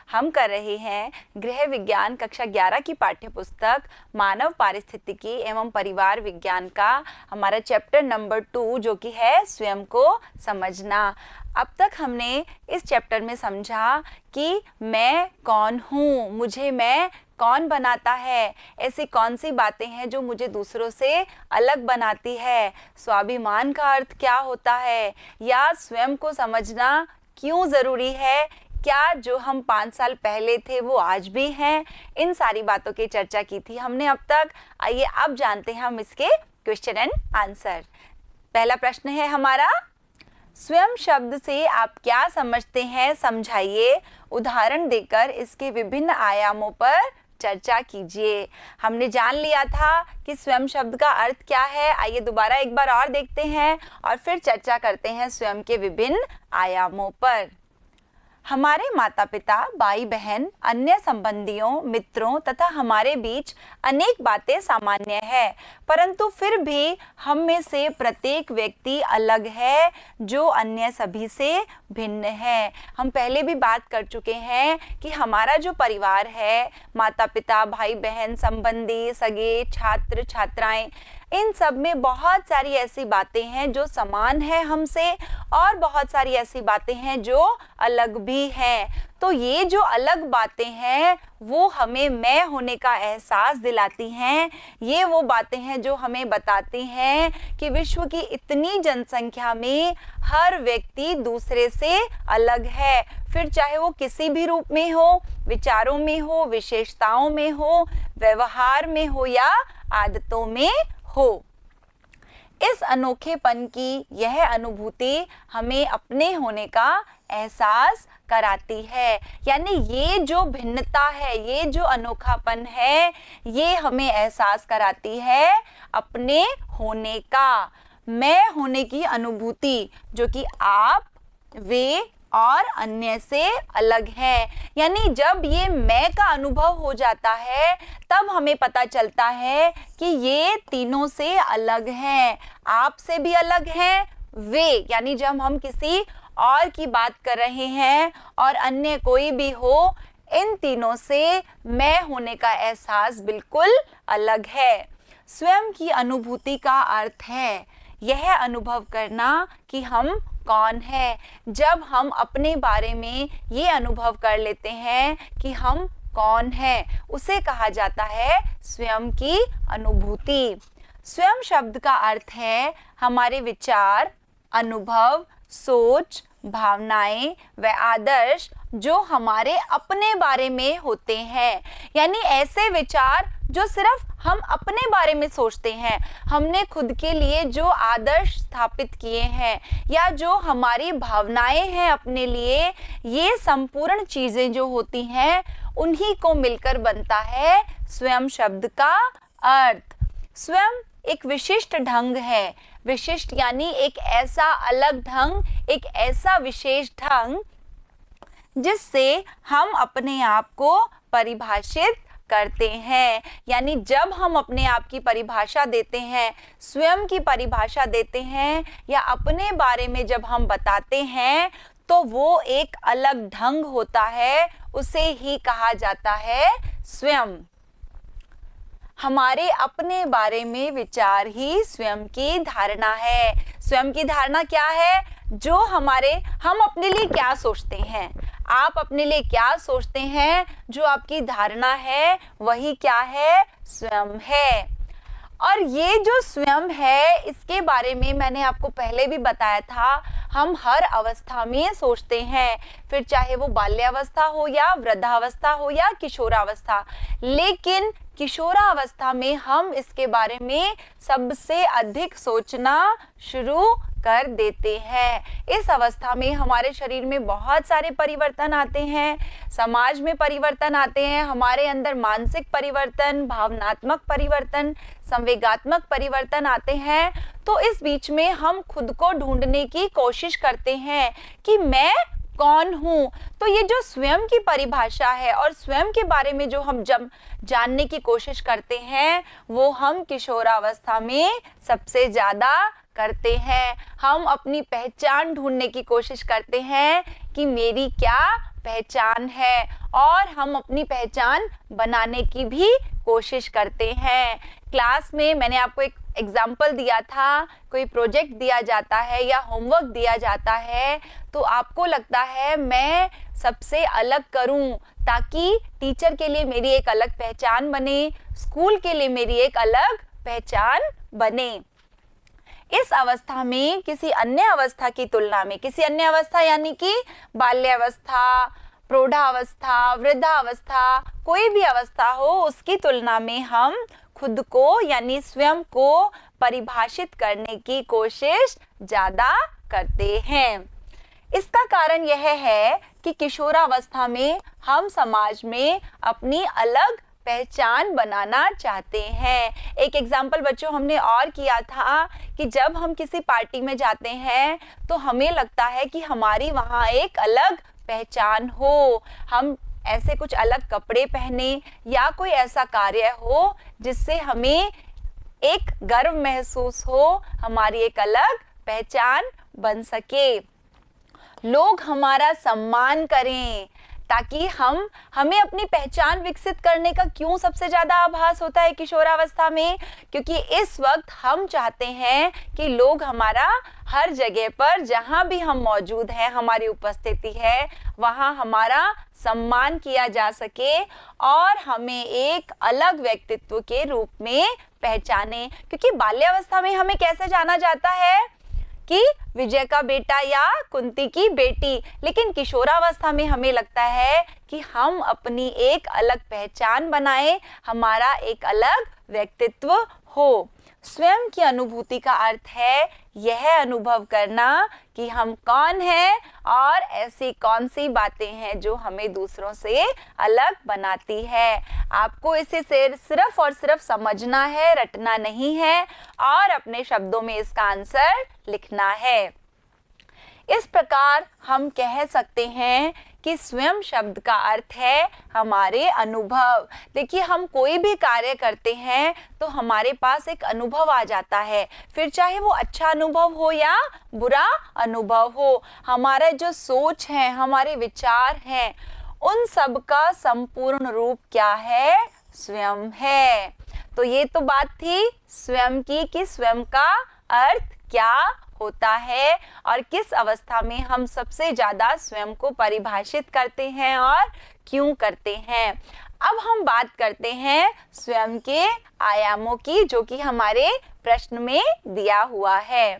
हम कर रहे हैं गृह विज्ञान कक्षा 11 की पाठ्य पुस्तक मानव पारिस्थितिकी एवं परिवार विज्ञान का हमारा चैप्टर नंबर 2 जो कि है स्वयं को समझना। अब तक हमने इस चैप्टर में समझा कि मैं कौन हूँ, मुझे मैं कौन बनाता है, ऐसी कौन सी बातें हैं जो मुझे दूसरों से अलग बनाती है, स्वाभिमान का अर्थ क्या होता है, या स्वयं को समझना क्यों ज़रूरी है, क्या जो हम 5 साल पहले थे वो आज भी हैं। इन सारी बातों की चर्चा की थी हमने अब तक। आइए अब जानते हैं हम इसके क्वेश्चन एंड आंसर। पहला प्रश्न है हमारा, स्वयं शब्द से आप क्या समझते हैं, समझाइए। उदाहरण देकर इसके विभिन्न आयामों पर चर्चा कीजिए। हमने जान लिया था कि स्वयं शब्द का अर्थ क्या है। आइए दोबारा एक बार और देखते हैं और फिर चर्चा करते हैं स्वयं के विभिन्न आयामों पर। हमारे माता पिता, भाई बहन, अन्य संबंधियों, मित्रों तथा हमारे बीच अनेक बातें सामान्य है, परंतु फिर भी हम में से प्रत्येक व्यक्ति अलग है जो अन्य सभी से भिन्न है। हम पहले भी बात कर चुके हैं कि हमारा जो परिवार है, माता पिता, भाई बहन, संबंधी, सगे, छात्र छात्राएं, इन सब में बहुत सारी ऐसी बातें हैं जो समान है हमसे और बहुत सारी ऐसी बातें हैं जो अलग भी हैं। तो ये जो अलग बातें हैं वो हमें मैं होने का एहसास दिलाती हैं। ये वो बातें हैं जो हमें बताती हैं कि विश्व की इतनी जनसंख्या में हर व्यक्ति दूसरे से अलग है, फिर चाहे वो किसी भी रूप में हो, विचारों में हो, विशेषताओं में हो, व्यवहार में हो या आदतों में हो। इस अनोखेपन की यह अनुभूति हमें अपने होने का एहसास कराती है। यानी ये जो भिन्नता है, ये जो अनोखापन है, ये हमें एहसास कराती है अपने होने का, मैं होने की अनुभूति, जो कि आप, वे और अन्य से अलग है। यानी जब ये मैं का अनुभव हो जाता है तब हमें पता चलता है कि ये तीनों से अलग हैं, आप से भी अलग हैं, वे यानी जब हम किसी और की बात कर रहे हैं और अन्य कोई भी हो, इन तीनों से मैं होने का एहसास बिल्कुल अलग है। स्वयं की अनुभूति का अर्थ है यह अनुभव करना कि हम कौन है। जब हम अपने बारे में ये अनुभव कर लेते हैं कि हम कौन हैं, उसे कहा जाता है स्वयं की अनुभूति। स्वयं शब्द का अर्थ है हमारे विचार, अनुभव, सोच, भावनाएं व आदर्श जो हमारे अपने बारे में होते हैं। यानी ऐसे विचार जो सिर्फ हम अपने बारे में सोचते हैं, हमने खुद के लिए जो आदर्श स्थापित किए हैं, या जो हमारी भावनाएं हैं अपने लिए, ये संपूर्ण चीजें जो होती हैं उन्हीं को मिलकर बनता है स्वयं शब्द का अर्थ। स्वयं एक विशिष्ट ढंग है। विशिष्ट यानी एक ऐसा अलग ढंग, एक ऐसा विशेष ढंग जिससे हम अपने आप को परिभाषित करते हैं। यानी जब हम अपने आप की परिभाषा देते हैं, स्वयं की परिभाषा देते हैं या अपने बारे में जब हम बताते हैं, तो वो एक अलग ढंग होता है, उसे ही कहा जाता है स्वयं। हमारे अपने बारे में विचार ही स्वयं की धारणा है। स्वयं की धारणा क्या है? जो हम अपने लिए क्या सोचते हैं, आप अपने लिए क्या सोचते हैं, जो आपकी धारणा है वही क्या है? स्वयं है। और ये जो स्वयं है, इसके बारे में मैंने आपको पहले भी बताया था, हम हर अवस्था में सोचते हैं, फिर चाहे वो बाल्यावस्था हो या वृद्धावस्था हो या किशोरावस्था। लेकिन किशोरावस्था में हम इसके बारे में सबसे अधिक सोचना शुरू कर देते हैं। इस अवस्था में हमारे शरीर में बहुत सारे परिवर्तन आते हैं, समाज में परिवर्तन आते हैं, हमारे अंदर मानसिक परिवर्तन, भावनात्मक परिवर्तन, संवेगात्मक परिवर्तन आते हैं। तो इस बीच में हम खुद को ढूंढने की कोशिश करते हैं कि मैं कौन हूँ। तो ये जो स्वयं की परिभाषा है और स्वयं के बारे में जो हम जब जानने की कोशिश करते हैं, वो हम किशोरावस्था में सबसे ज़्यादा करते हैं। हम अपनी पहचान ढूंढने की कोशिश करते हैं कि मेरी क्या पहचान है और हम अपनी पहचान बनाने की भी कोशिश करते हैं। क्लास में मैंने आपको एक एग्जाम्पल दिया था, कोई प्रोजेक्ट दिया जाता है या होमवर्क दिया जाता है तो आपको लगता है मैं सबसे अलग करूं ताकि टीचर के लिए मेरी एक अलग पहचान बने, स्कूल के लिए मेरी एक अलग पहचान बने। इस अवस्था में किसी अन्य अवस्था की तुलना में, किसी अन्य अवस्था यानी कि बाल्यावस्था, प्रौढ़ावस्था, वृद्धावस्था, कोई भी अवस्था हो उसकी तुलना में हम खुद को यानी स्वयं को परिभाषित करने की कोशिश ज़्यादा करते हैं। इसका कारण यह है कि किशोरावस्था में हम समाज में अपनी अलग पहचान बनाना चाहते हैं। एक एग्जाम्पल बच्चों हमने और किया था कि जब हम किसी पार्टी में जाते हैं तो हमें लगता है कि हमारी वहाँ एक अलग पहचान हो, हम ऐसे कुछ अलग कपड़े पहने या कोई ऐसा कार्य हो जिससे हमें एक गर्व महसूस हो, हमारी एक अलग पहचान बन सके, लोग हमारा सम्मान करें, ताकि हमें अपनी पहचान विकसित करने का क्यों सबसे ज़्यादा आभास होता है किशोरावस्था में? क्योंकि इस वक्त हम चाहते हैं कि लोग हमारा हर जगह पर जहाँ भी हम मौजूद हैं, हमारी उपस्थिति है, वहाँ हमारा सम्मान किया जा सके और हमें एक अलग व्यक्तित्व के रूप में पहचाने। क्योंकि बाल्यावस्था में हमें कैसे जाना जाता है कि विजय का बेटा या कुंती की बेटी, लेकिन किशोरावस्था में हमें लगता है कि हम अपनी एक अलग पहचान बनाएं, हमारा एक अलग व्यक्तित्व हो। स्वयं की अनुभूति का अर्थ है यह अनुभव करना कि हम कौन हैं और ऐसी कौन सी बातें हैं जो हमें दूसरों से अलग बनाती है। आपको इसे सिर्फ और सिर्फ समझना है, रटना नहीं है और अपने शब्दों में इसका आंसर लिखना है। इस प्रकार हम कह सकते हैं कि स्वयं शब्द का अर्थ है हमारे अनुभव। देखिए, हम कोई भी कार्य करते हैं तो हमारे पास एक अनुभव आ जाता है, फिर चाहे वो अच्छा अनुभव हो या बुरा अनुभव हो। हमारा जो सोच है, हमारे विचार हैं, उन सब का संपूर्ण रूप क्या है? स्वयं है। तो ये तो बात थी स्वयं की कि स्वयं का अर्थ क्या होता है और किस अवस्था में हम सबसे ज़्यादा स्वयं को परिभाषित करते हैं और क्यों करते हैं। अब हम बात करते हैं स्वयं के आयामों की, जो कि हमारे प्रश्न में दिया हुआ है।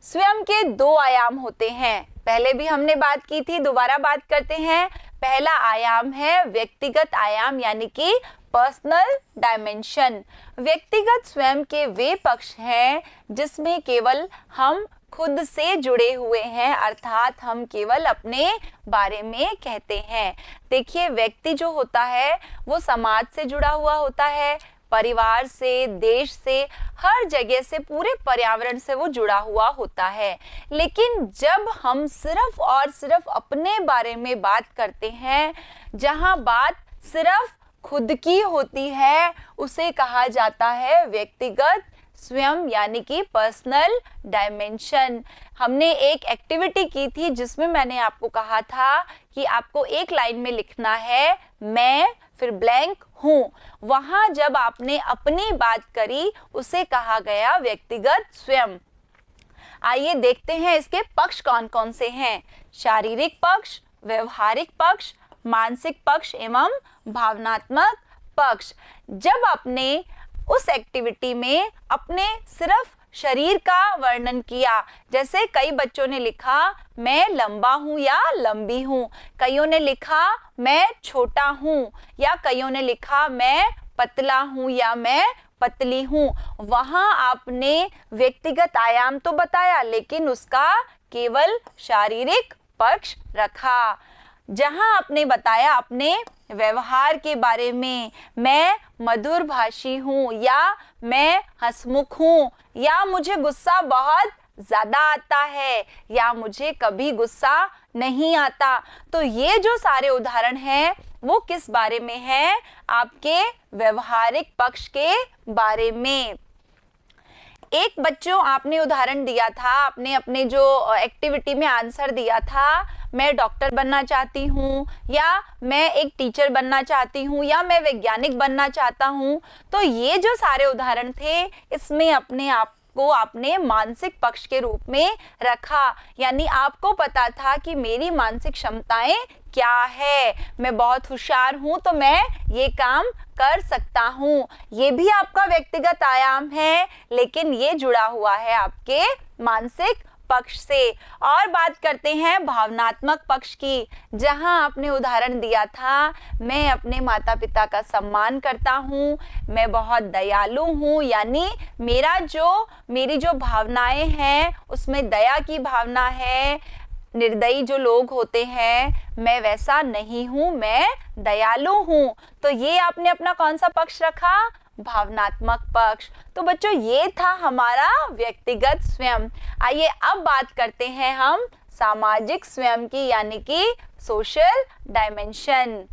स्वयं के दो आयाम होते हैं, पहले भी हमने बात की थी, दोबारा बात करते हैं। पहला आयाम है व्यक्तिगत आयाम यानी कि पर्सनल डायमेंशन। व्यक्तिगत स्वयं के वे पक्ष हैं जिसमें केवल हम खुद से जुड़े हुए हैं, अर्थात हम केवल अपने बारे में कहते हैं। देखिए, व्यक्ति जो होता है वो समाज से जुड़ा हुआ होता है, परिवार से, देश से, हर जगह से, पूरे पर्यावरण से वो जुड़ा हुआ होता है। लेकिन जब हम सिर्फ और सिर्फ अपने बारे में बात करते हैं, जहाँ बात सिर्फ खुद की होती है, उसे कहा जाता है व्यक्तिगत स्वयं यानी कि पर्सनल डायमेंशन। हमने एक एक्टिविटी की थी जिसमें मैंने आपको कहा था कि आपको एक लाइन में लिखना है मैं फिर ब्लैंक हूँ। वहाँ जब आपने अपनी बात करी उसे कहा गया व्यक्तिगत स्वयं। आइए देखते हैं इसके पक्ष कौन कौन से हैं। शारीरिक पक्ष, व्यवहारिक पक्ष, मानसिक पक्ष एवं भावनात्मक पक्ष। जब आपने उस एक्टिविटी में अपने सिर्फ शरीर का वर्णन किया, जैसे कई बच्चों ने लिखा मैं लंबा हूँ या लंबी हूँ, कईयों ने लिखा मैं छोटा हूँ या कईयों ने लिखा मैं पतला हूँ या मैं पतली हूँ, वहाँ आपने व्यक्तिगत आयाम तो बताया लेकिन उसका केवल शारीरिक पक्ष रखा। जहाँ आपने बताया अपने व्यवहार के बारे में, मैं मधुर भाषी हूँ या मैं हंसमुख हूँ या मुझे गुस्सा बहुत ज़्यादा आता है या मुझे कभी गुस्सा नहीं आता, तो ये जो सारे उदाहरण हैं वो किस बारे में है? आपके व्यवहारिक पक्ष के बारे में। एक बच्चों आपने उदाहरण दिया था, आपने अपने जो एक्टिविटी में आंसर दिया था, मैं डॉक्टर बनना चाहती हूँ, या मैं एक टीचर बनना चाहती हूँ, या मैं वैज्ञानिक बनना चाहता हूँ। तो ये जो सारे उदाहरण थे, इसमें अपने आप को आपने मानसिक पक्ष के रूप में रखा, यानी आपको पता था कि मेरी मानसिक क्षमताएं क्या है, मैं बहुत होशियार हूं तो मैं ये काम कर सकता हूं। ये भी आपका व्यक्तिगत आयाम है, लेकिन ये जुड़ा हुआ है आपके मानसिक पक्ष से। और बात करते हैं भावनात्मक पक्ष की, जहां आपने उदाहरण दिया था, मैं अपने माता पिता का सम्मान करता हूं, मैं बहुत दयालु हूं, यानी मेरी जो भावनाएं हैं उसमें दया की भावना है। निर्दयी जो लोग होते हैं, मैं वैसा नहीं हूं, मैं दयालु हूं। तो ये आपने अपना कौन सा पक्ष रखा? भावनात्मक पक्ष। तो बच्चों ये था हमारा व्यक्तिगत स्वयं। आइए अब बात करते हैं हम सामाजिक स्वयं की, यानी कि सोशल डायमेंशन।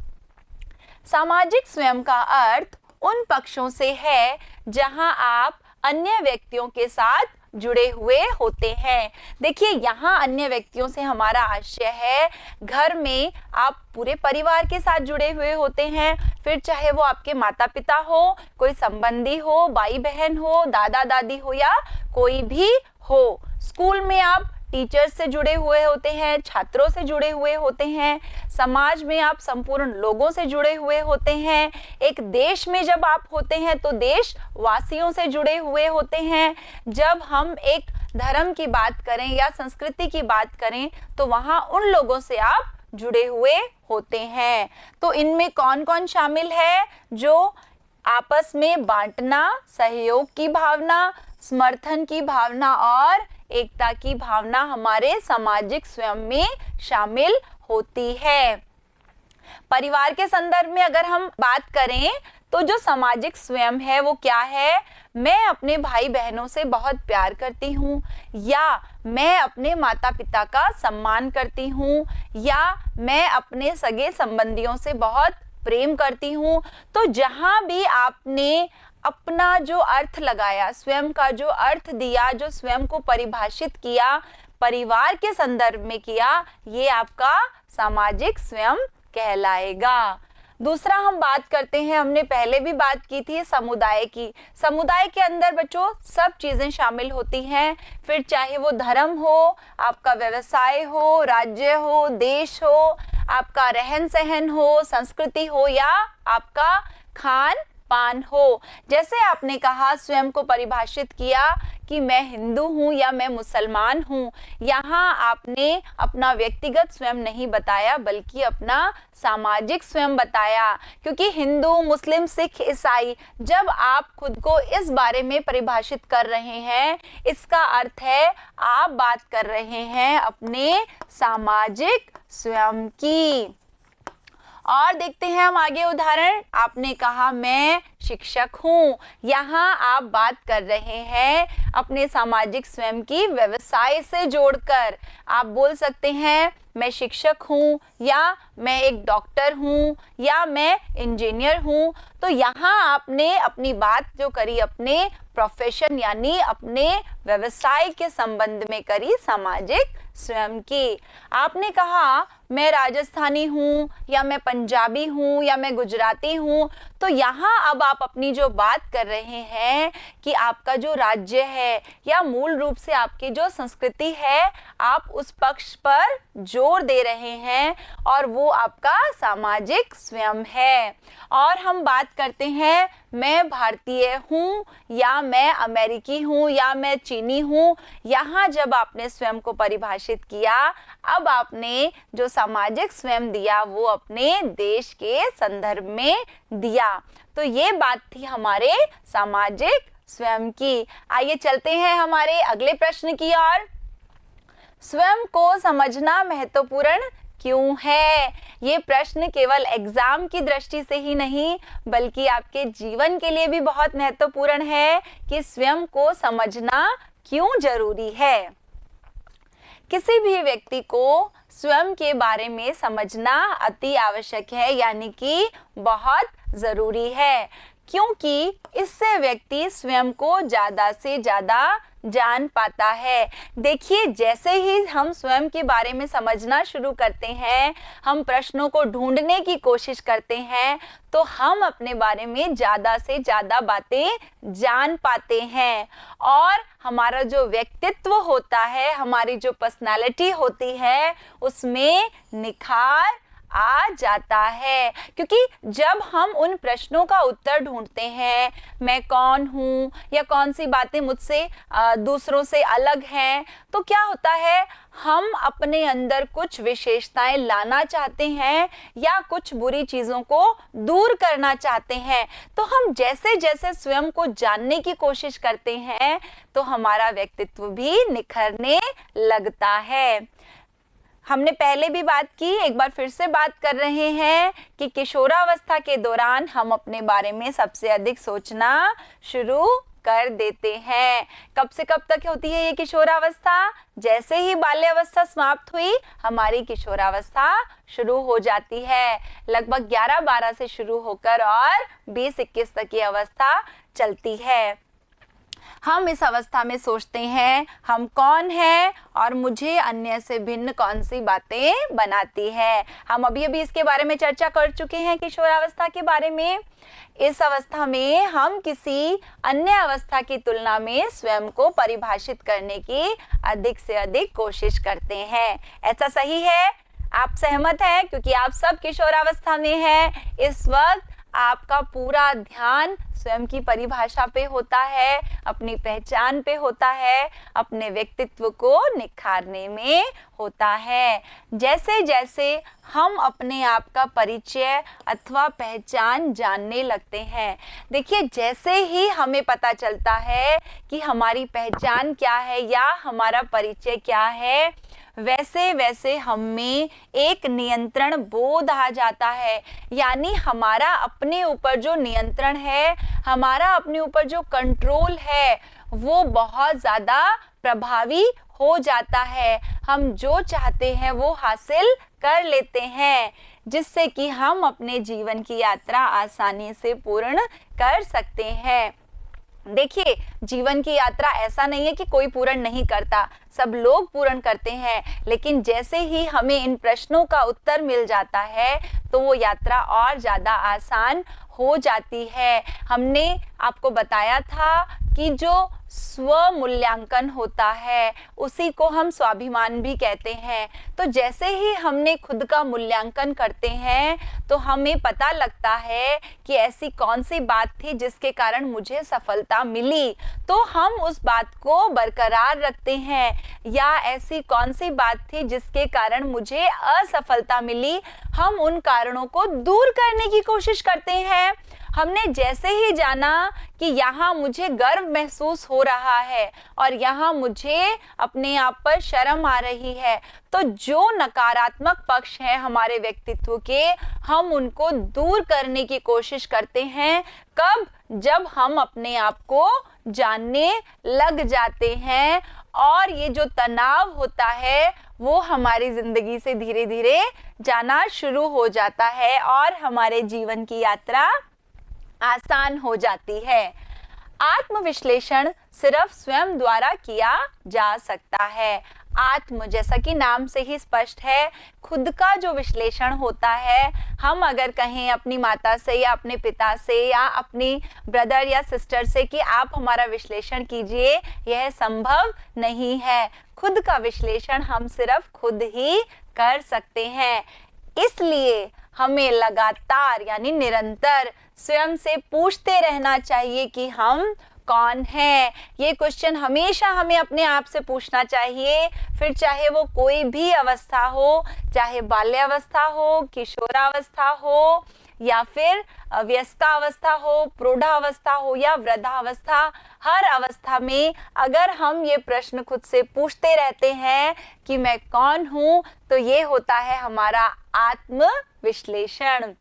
सामाजिक स्वयं का अर्थ उन पक्षों से है जहां आप अन्य व्यक्तियों के साथ जुड़े हुए होते हैं। देखिए यहाँ अन्य व्यक्तियों से हमारा आशय है, घर में आप पूरे परिवार के साथ जुड़े हुए होते हैं, फिर चाहे वो आपके माता पिता हो, कोई संबंधी हो, भाई बहन हो, दादा दादी हो, या कोई भी हो। स्कूल में आप टीचर्स से जुड़े हुए होते हैं, छात्रों से जुड़े हुए होते हैं, समाज में आप संपूर्ण लोगों से जुड़े हुए होते हैं, एक देश में जब आप होते हैं तो देशवासियों से जुड़े हुए होते हैं। जब हम एक धर्म की बात करें या संस्कृति की बात करें तो वहाँ उन लोगों से आप जुड़े हुए होते हैं। तो इनमें कौन कौन शामिल है? जो आपस में बांटना, सहयोग की भावना, समर्थन की भावना और एकता की भावना हमारे सामाजिक स्वयं में शामिल होती है। परिवार के संदर्भ में अगर हम बात करें तो जो सामाजिक स्वयं है वो क्या है? मैं अपने भाई बहनों से बहुत प्यार करती हूँ, या मैं अपने माता पिता का सम्मान करती हूँ, या मैं अपने सगे संबंधियों से बहुत प्रेम करती हूँ। तो जहाँ भी आपने अपना जो अर्थ लगाया, स्वयं का जो अर्थ दिया, जो स्वयं को परिभाषित किया, परिवार के संदर्भ में किया, ये आपका सामाजिक स्वयं कहलाएगा। दूसरा हम बात करते हैं, हमने पहले भी बात की थी समुदाय की। समुदाय के अंदर बच्चों सब चीजें शामिल होती हैं, फिर चाहे वो धर्म हो, आपका व्यवसाय हो, राज्य हो, देश हो, आपका रहन सहन हो, संस्कृति हो, या आपका खान पान हो। जैसे आपने कहा, स्वयं को परिभाषित किया कि मैं हिंदू हूँ या मैं मुसलमान हूँ। यहाँ आपने अपना व्यक्तिगत स्वयं नहीं बताया, बल्कि अपना सामाजिक स्वयं बताया, क्योंकि हिंदू, मुस्लिम, सिख, ईसाई, जब आप खुद को इस बारे में परिभाषित कर रहे हैं, इसका अर्थ है आप बात कर रहे हैं अपने सामाजिक स्वयं की। और देखते हैं हम आगे उदाहरण। आपने कहा मैं शिक्षक हूँ, यहाँ आप बात कर रहे हैं अपने सामाजिक स्वयं की व्यवसाय से जोड़कर। आप बोल सकते हैं मैं शिक्षक हूँ, या मैं एक डॉक्टर हूँ, या मैं इंजीनियर हूँ। तो यहाँ आपने अपनी बात जो करी अपने प्रोफेशन यानी अपने व्यवसाय के संबंध में करी, सामाजिक स्वयं की। आपने कहा मैं राजस्थानी हूँ, या मैं पंजाबी हूँ, या मैं गुजराती हूँ। तो यहाँ अब आप अपनी जो बात कर रहे हैं कि आपका जो राज्य है या मूल रूप से आपकी जो संस्कृति है, आप उस पक्ष पर जोर दे रहे हैं, और वो आपका सामाजिक स्वयं है। और हम बात करते हैं मैं भारतीय हूँ, या मैं अमेरिकी हूँ, या मैं चीनी हूँ। यहाँ जब आपने स्वयं को परिभाषित किया, अब आपने जो सामाजिक स्वयं दिया वो अपने देश के संदर्भ में दिया। तो ये बात थी हमारे सामाजिक स्वयं की। आइए चलते हैं हमारे अगले प्रश्न की ओर। स्वयं को समझना महत्वपूर्ण क्यों है? ये प्रश्न केवल एग्जाम की दृष्टि से ही नहीं, बल्कि आपके जीवन के लिए भी बहुत महत्वपूर्ण है कि स्वयं को समझना क्यों जरूरी है। किसी भी व्यक्ति को स्वयं के बारे में समझना अति आवश्यक है, यानी कि बहुत जरूरी है। क्योंकि इससे व्यक्ति स्वयं को ज़्यादा से ज़्यादा जान पाता है। देखिए, जैसे ही हम स्वयं के बारे में समझना शुरू करते हैं, हम प्रश्नों को ढूंढने की कोशिश करते हैं, तो हम अपने बारे में ज़्यादा से ज़्यादा बातें जान पाते हैं और हमारा जो व्यक्तित्व होता है, हमारी जो पर्सनालिटी होती है, उसमें निखार आ जाता है। क्योंकि जब हम उन प्रश्नों का उत्तर ढूंढते हैं, मैं कौन हूँ या कौन सी बातें मुझसे दूसरों से अलग हैं, तो क्या होता है, हम अपने अंदर कुछ विशेषताएं लाना चाहते हैं या कुछ बुरी चीज़ों को दूर करना चाहते हैं। तो हम जैसे जैसे स्वयं को जानने की कोशिश करते हैं, तो हमारा व्यक्तित्व भी निखरने लगता है। हमने पहले भी बात की, एक बार फिर से बात कर रहे हैं कि किशोरावस्था के दौरान हम अपने बारे में सबसे अधिक सोचना शुरू कर देते हैं। कब से कब तक होती है ये किशोरावस्था? जैसे ही बाल्यावस्था समाप्त हुई, हमारी किशोरावस्था शुरू हो जाती है। लगभग 11-12 से शुरू होकर और 20-21 तक की अवस्था चलती है। हम इस अवस्था में सोचते हैं हम कौन हैं और मुझे अन्य से भिन्न कौन सी बातें बनाती है। हम अभी इसके बारे में चर्चा कर चुके हैं किशोरावस्था के बारे में। इस अवस्था में हम किसी अन्य अवस्था की तुलना में स्वयं को परिभाषित करने की अधिक से अधिक कोशिश करते हैं। ऐसा सही है? आप सहमत हैं? क्योंकि आप सब किशोरावस्था में हैं। इस वक्त आपका पूरा ध्यान स्वयं की परिभाषा पे होता है, अपनी पहचान पे होता है, अपने व्यक्तित्व को निखारने में होता है। जैसे जैसे हम अपने आप का परिचय अथवा पहचान जानने लगते हैं, देखिए, जैसे ही हमें पता चलता है कि हमारी पहचान क्या है या हमारा परिचय क्या है, वैसे वैसे हम में एक नियंत्रण बोध आ जाता है। यानी हमारा अपने ऊपर जो नियंत्रण है, हमारा अपने ऊपर जो कंट्रोल है, वो बहुत ज़्यादा प्रभावी हो जाता है। हम जो चाहते हैं वो हासिल कर लेते हैं, जिससे कि हम अपने जीवन की यात्रा आसानी से पूर्ण कर सकते हैं। देखिए, जीवन की यात्रा ऐसा नहीं है कि कोई पूर्ण नहीं करता, सब लोग पूर्ण करते हैं। लेकिन जैसे ही हमें इन प्रश्नों का उत्तर मिल जाता है, तो वो यात्रा और ज़्यादा आसान हो जाती है। हमने आपको बताया था कि जो स्व मूल्यांकन होता है, उसी को हम स्वाभिमान भी कहते हैं। तो जैसे ही हमने खुद का मूल्यांकन करते हैं, तो हमें पता लगता है कि ऐसी कौन सी बात थी जिसके कारण मुझे सफलता मिली, तो हम उस बात को बरकरार रखते हैं। या ऐसी कौन सी बात थी जिसके कारण मुझे असफलता मिली, हम उन कारणों को दूर करने की कोशिश करते हैं। हमने जैसे ही जाना कि यहाँ मुझे गर्व महसूस हो रहा है और यहाँ मुझे अपने आप पर शर्म आ रही है, तो जो नकारात्मक पक्ष है हमारे व्यक्तित्व के, हम उनको दूर करने की कोशिश करते हैं। कब? जब हम अपने आप को जानने लग जाते हैं और ये जो तनाव होता है वो हमारी जिंदगी से धीरे धीरे जाना शुरू हो जाता है और हमारे जीवन की यात्रा आसान हो जाती है। आत्मविश्लेषण सिर्फ स्वयं द्वारा किया जा सकता है। आत्म, जैसा कि नाम से ही स्पष्ट है, खुद का जो विश्लेषण होता है, हम अगर कहें अपनी माता से या अपने पिता से या अपनी ब्रदर या सिस्टर से कि आप हमारा विश्लेषण कीजिए, यह संभव नहीं है। खुद का विश्लेषण हम सिर्फ खुद ही कर सकते हैं। इसलिए हमें लगातार यानी निरंतर स्वयं से पूछते रहना चाहिए कि हम कौन हैं। ये क्वेश्चन हमेशा हमें अपने आप से पूछना चाहिए, फिर चाहे वो कोई भी अवस्था हो, चाहे बाल्यावस्था हो, किशोरावस्था हो या फिर व्यस्कावस्था हो, प्रौढ़ावस्था हो या वृद्धावस्था। हर अवस्था में अगर हम ये प्रश्न खुद से पूछते रहते हैं कि मैं कौन हूँ, तो ये होता है हमारा आत्म विश्लेषण।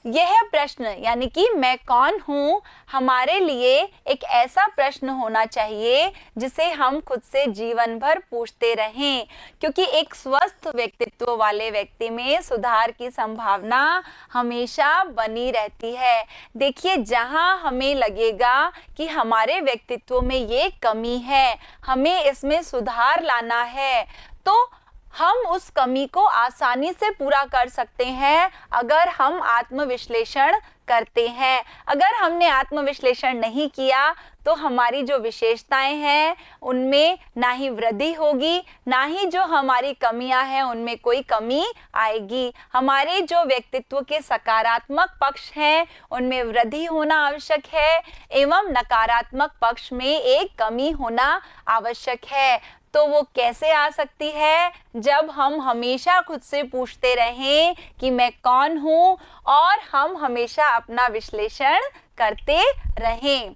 यह प्रश्न यानी कि मैं कौन हूँ हमारे लिए एक ऐसा प्रश्न होना चाहिए जिसे हम खुद से जीवन भर पूछते रहें, क्योंकि एक स्वस्थ व्यक्तित्व वाले व्यक्ति में सुधार की संभावना हमेशा बनी रहती है। देखिए, जहाँ हमें लगेगा कि हमारे व्यक्तित्व में ये कमी है, हमें इसमें सुधार लाना है, तो हम उस कमी को आसानी से पूरा कर सकते हैं अगर हम आत्मविश्लेषण करते हैं। अगर हमने आत्मविश्लेषण नहीं किया तो हमारी जो विशेषताएं हैं उनमें ना ही वृद्धि होगी, ना ही जो हमारी कमियां हैं उनमें कोई कमी आएगी। हमारे जो व्यक्तित्व के सकारात्मक पक्ष हैं उनमें वृद्धि होना आवश्यक है एवं नकारात्मक पक्ष में एक कमी होना आवश्यक है। तो वो कैसे आ सकती है? जब हम हमेशा खुद से पूछते रहें कि मैं कौन हूँ और हम हमेशा अपना विश्लेषण करते रहें।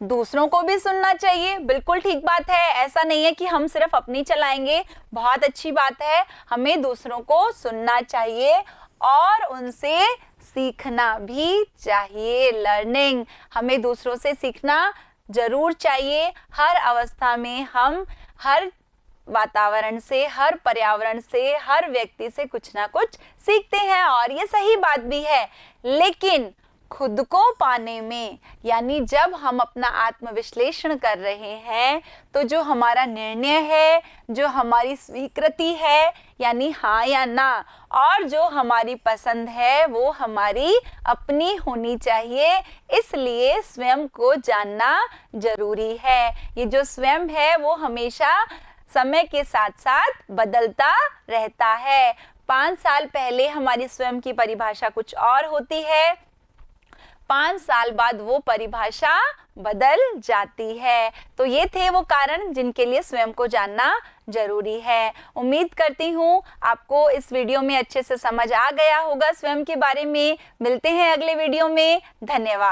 दूसरों को भी सुनना चाहिए, बिल्कुल ठीक बात है। ऐसा नहीं है कि हम सिर्फ अपनी चलाएंगे, बहुत अच्छी बात है। हमें दूसरों को सुनना चाहिए और उनसे सीखना भी चाहिए। लर्निंग, हमें दूसरों से सीखना जरूर चाहिए। हर अवस्था में हम हर वातावरण से, हर पर्यावरण से, हर व्यक्ति से कुछ ना कुछ सीखते हैं और ये सही बात भी है। लेकिन खुद को पाने में, यानी जब हम अपना आत्मविश्लेषण कर रहे हैं, तो जो हमारा निर्णय है, जो हमारी स्वीकृति है यानी हाँ या ना, और जो हमारी पसंद है वो हमारी अपनी होनी चाहिए। इसलिए स्वयं को जानना जरूरी है। ये जो स्वयं है वो हमेशा समय के साथ साथ बदलता रहता है। 5 साल पहले हमारी स्वयं की परिभाषा कुछ और होती है, 5 साल बाद वो परिभाषा बदल जाती है। तो ये थे वो कारण जिनके लिए स्वयं को जानना जरूरी है। उम्मीद करती हूँ आपको इस वीडियो में अच्छे से समझ आ गया होगा स्वयं के बारे में। मिलते हैं अगले वीडियो में। धन्यवाद।